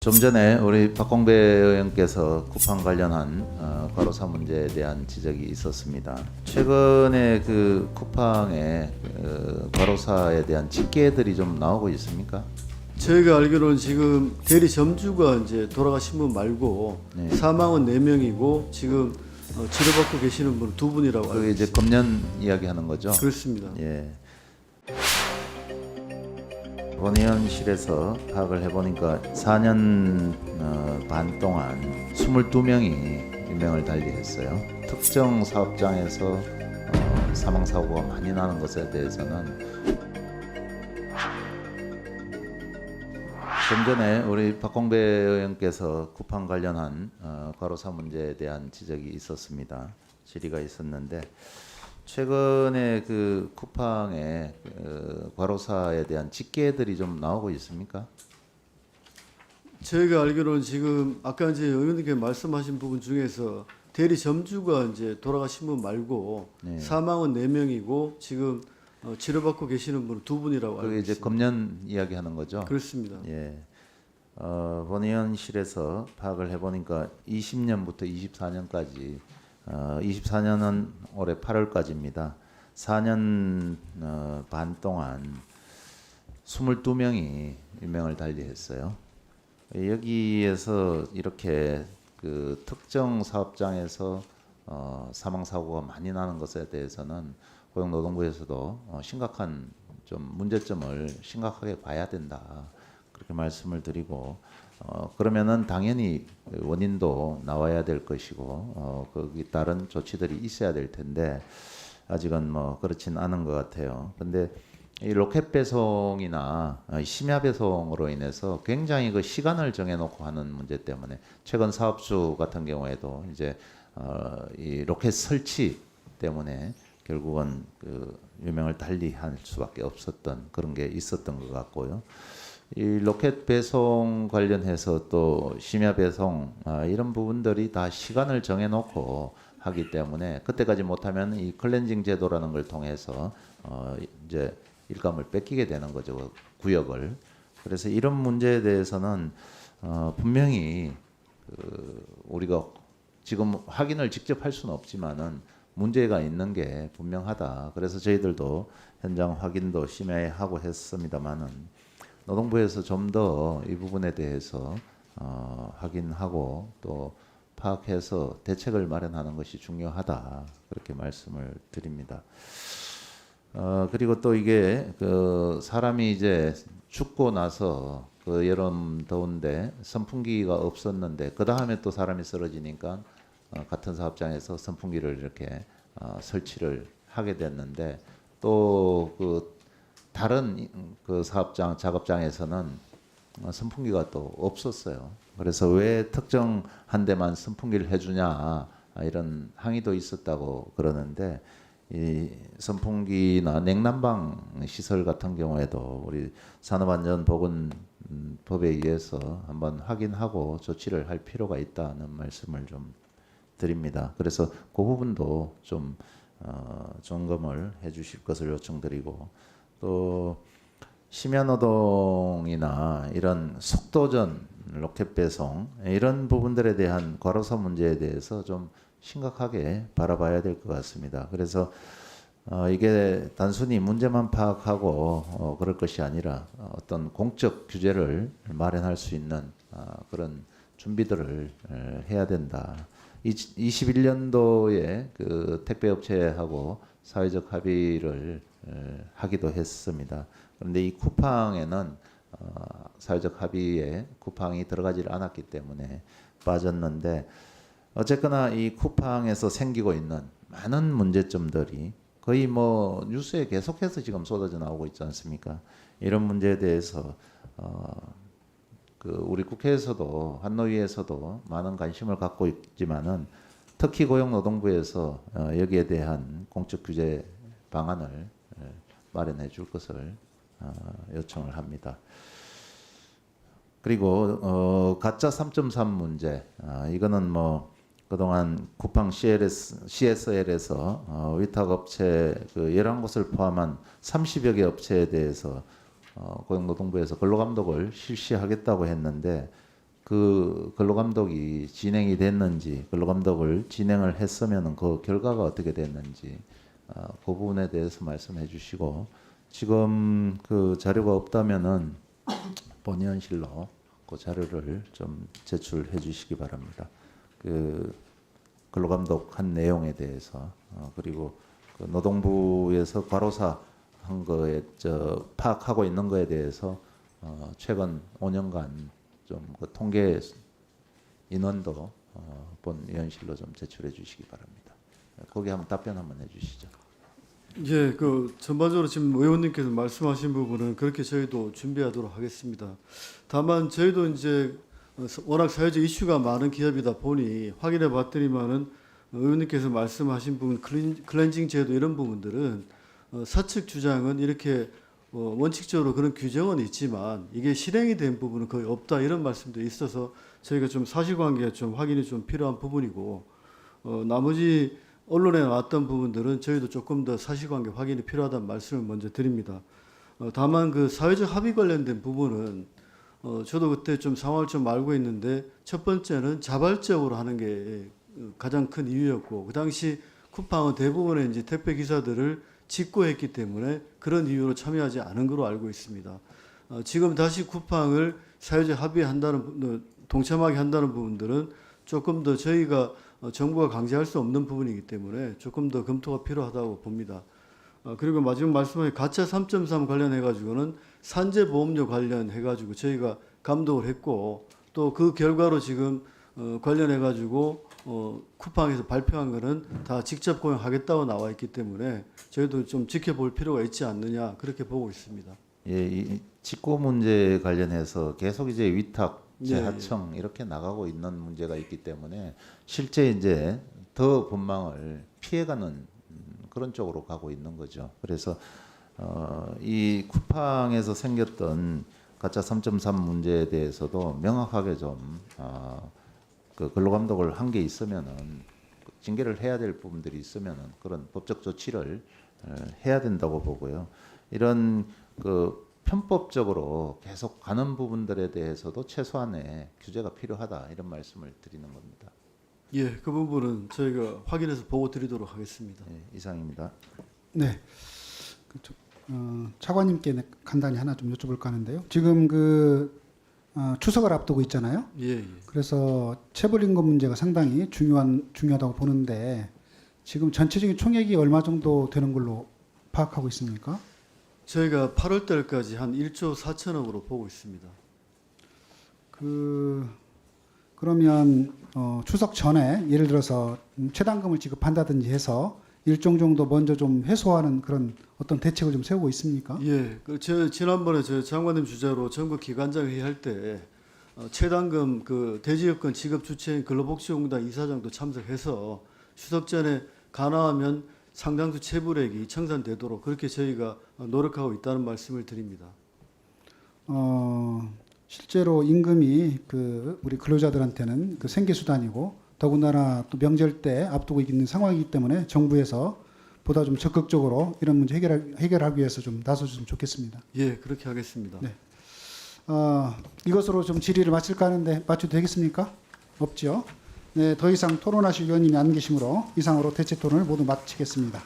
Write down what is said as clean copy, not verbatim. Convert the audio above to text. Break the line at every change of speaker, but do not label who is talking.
좀 전에 우리 박공배 의원께서 쿠팡 관련한 과로사 문제에 대한 지적이 있었습니다. 최근에 그 쿠팡의 과로사에 대한 집계들이 좀 나오고 있습니까?
저희가 알기로는 지금 대리 점주가 이제 돌아가신 분 말고
네.
사망은 4명이고 지금 치료받고 계시는 분은 2분이라고 알고
그게 이제
있습니다.
금년 이야기하는 거죠.
그렇습니다.
예. 원의원실에서 파악을 해보니까 4년 반 동안 22명이 인명을 달리했어요. 특정 사업장에서 사망 사고가 많이 나는 것에 대해서는 좀 전에 우리 박공배 의원께서 쿠팡 관련한 과로사 문제에 대한 지적이 있었습니다. 질의가 있었는데 최근에 그 쿠팡의 과로사에 대한 집계들이 좀 나오고 있습니까?
저희가 알기로는 지금 아까 이제 의원님께 말씀하신 부분 중에서 대리 점주가 이제 돌아가신 분 말고
네.
사망은 4명이고 지금 치료받고 계시는 분은 2분이라고 알고
그게 이제
있습니다.
금년 이야기하는 거죠.
그렇습니다.
예. 원의원실에서 파악을 해보니까 20년부터 24년까지 24년은 올해 8월까지입니다. 4년 반 동안 22명이 인명을 달리했어요. 여기에서 이렇게 그 특정 사업장에서 사망 사고가 많이 나는 것에 대해서는 고용노동부에서도 심각한 좀 문제점을 심각하게 봐야 된다. 그렇게 말씀을 드리고 그러면은 당연히 원인도 나와야 될 것이고 거기 따른 조치들이 있어야 될 텐데 아직은 뭐 그렇진 않은 것 같아요. 근데 이 로켓 배송이나 심야 배송으로 인해서 굉장히 그 시간을 정해놓고 하는 문제 때문에 최근 사업주 같은 경우에도 이제 이 로켓 설치 때문에 결국은 그 유명을 달리할 수밖에 없었던 그런 게 있었던 것 같고요. 이 로켓 배송 관련해서 또 심야 배송 이런 부분들이 다 시간을 정해놓고 하기 때문에 그때까지 못하면 이 클렌징 제도라는 걸 통해서 이제 일감을 뺏기게 되는 거죠, 그 구역을. 그래서 이런 문제에 대해서는 분명히 우리가 지금 확인을 직접 할 수는 없지만은 문제가 있는 게 분명하다. 그래서 저희들도 현장 확인도 심야에 하고 했습니다만은. 노동부에서 좀 더 이 부분에 대해서 확인하고 또 파악해서 대책을 마련하는 것이 중요하다 그렇게 말씀을 드립니다. 그리고 또 이게 그 사람이 이제 죽고 나서 그 여름 더운데 선풍기가 없었는데 그 다음에 또 사람이 쓰러지니까 같은 사업장에서 선풍기를 이렇게 설치를 하게 됐는데 또 그 다른 그 사업장 작업장에서는 선풍기가 또 없었어요. 그래서 왜 특정 한 대만 선풍기를 해주냐 이런 항의도 있었다고 그러는데 이 선풍기나 냉난방 시설 같은 경우에도 우리 산업안전보건법에 의해서 한번 확인하고 조치를 할 필요가 있다는 말씀을 좀 드립니다. 그래서 그 부분도 좀 점검을 해주실 것을 요청드리고. 또 심야 노동이나 이런 속도전 로켓 배송 이런 부분들에 대한 과로사 문제에 대해서 좀 심각하게 바라봐야 될 것 같습니다. 그래서 이게 단순히 문제만 파악하고 그럴 것이 아니라 어떤 공적 규제를 마련할 수 있는 그런 준비들을 해야 된다. 21년도에 그 택배업체하고 사회적 합의를 하기도 했습니다. 그런데 이 쿠팡에는 사회적 합의에 쿠팡이 들어가지를 않았기 때문에 빠졌는데 어쨌거나 이 쿠팡에서 생기고 있는 많은 문제점들이 거의 뭐 뉴스에 계속해서 지금 쏟아져 나오고 있지 않습니까? 이런 문제에 대해서 그 우리 국회에서도 한노위에서도 많은 관심을 갖고 있지만은 특히 고용노동부에서 여기에 대한 공적 규제 방안을 마련해 줄 것을 요청을 합니다. 그리고 가짜 3.3 문제 이거는 뭐 그동안 쿠팡 CSL에서 위탁업체 그 11곳을 포함한 30여 개 업체에 대해서 고용노동부에서 근로감독을 실시하겠다고 했는데 그 근로감독이 진행이 됐는지, 근로감독을 진행을 했으면은 그 결과가 어떻게 됐는지 그 부분에 대해서 말씀해 주시고, 지금 그 자료가 없다면은 본의원실로 그 자료를 좀 제출해 주시기 바랍니다. 그 근로감독 한 내용에 대해서 그리고 그 노동부에서 과로사 한 거에 파악하고 있는 거에 대해서 최근 5년간 좀 그 통계 인원도 본위원실로 좀 제출해 주시기 바랍니다. 거기 한번 답변 한번 해주시죠.
예, 그 전반적으로 지금 의원님께서 말씀하신 부분은 그렇게 저희도 준비하도록 하겠습니다. 다만 저희도 이제 워낙 사회적 이슈가 많은 기업이다 보니 확인해 봤더니만은 의원님께서 말씀하신 부분 클렌징 제도 이런 부분들은 사측 주장은 이렇게 원칙적으로 그런 규정은 있지만 이게 실행이 된 부분은 거의 없다 이런 말씀도 있어서 저희가 좀 사실관계가 좀 확인이 좀 필요한 부분이고 나머지 언론에 나왔던 부분들은 저희도 조금 더 사실관계 확인이 필요하다는 말씀을 먼저 드립니다. 다만 그 사회적 합의 관련된 부분은 저도 그때 좀 상황을 좀 알고 있는데 첫 번째는 자발적으로 하는 게 가장 큰 이유였고 그 당시 쿠팡은 대부분의 이제 택배 기사들을 직고했기 때문에 그런 이유로 참여하지 않은 걸로 알고 있습니다. 지금 다시 쿠팡을 사회적 합의한다는 동참하게 한다는 부분들은 조금 더 저희가 정부가 강제할 수 없는 부분이기 때문에 조금 더 검토가 필요하다고 봅니다. 그리고 마지막 말씀하신 가짜 3.3 관련해 가지고는 산재보험료 관련해 가지고 저희가 감독을 했고 또 그 결과로 지금 관련해 가지고 쿠팡에서 발표한 거는 다 직접 고용하겠다고 나와 있기 때문에 저희도 좀 지켜볼 필요가 있지 않느냐 그렇게 보고 있습니다.
예, 이 직고 문제 관련해서 계속 이제 위탁,
예,
재하청 이렇게 나가고 있는 문제가 있기 때문에 실제 이제 더 법망을 피해가는 그런 쪽으로 가고 있는 거죠. 그래서 이 쿠팡에서 생겼던 가짜 3.3 문제에 대해서도 명확하게 좀 그 근로감독을 한 게 있으면은 징계를 해야 될 부분들이 있으면은 그런 법적 조치를 해야 된다고 보고요. 이런 그 편법적으로 계속 가는 부분들에 대해서도 최소한의 규제가 필요하다 이런 말씀을 드리는 겁니다.
예, 그 부분은 저희가 확인해서 보고 드리도록 하겠습니다.
예, 이상입니다.
네. 차관님께 간단히 하나 좀 여쭤볼까 하는데요. 지금 추석을 앞두고 있잖아요.
예, 예.
그래서 체불임금 문제가 상당히 중요하다고 보는데 지금 전체적인 총액이 얼마 정도 되는 걸로 파악하고 있습니까?
저희가 8월 달까지 한 1조 4천억으로 보고 있습니다.
그러면 추석 전에 예를 들어서 최단금을 지급한다든지 해서 일정 정도 먼저 좀 해소하는 그런 어떤 대책을 좀 세우고 있습니까?
예, 지난번에 저 장관님 주재로 전국 기관장 회의할 때 최단금 그 대지여건 지급 주체인 근로복지공단 이사장도 참석해서 추석 전에 가능하면 상당수 체불액이 청산되도록 그렇게 저희가 노력하고 있다는 말씀을 드립니다.
실제로 임금이 우리 근로자들한테는 생계수단이고 더군다나 또 명절 때 앞두고 있는 상황이기 때문에 정부에서 보다 좀 적극적으로 이런 문제 해결하기 위해서 좀 나서주시면 좋겠습니다.
예, 그렇게 하겠습니다.
네. 이것으로 좀 질의를 마칠까 하는데 마쳐도 되겠습니까? 없죠. 네, 더 이상 토론하실 의원님이 안 계시므로 이상으로 대체 토론을 모두 마치겠습니다.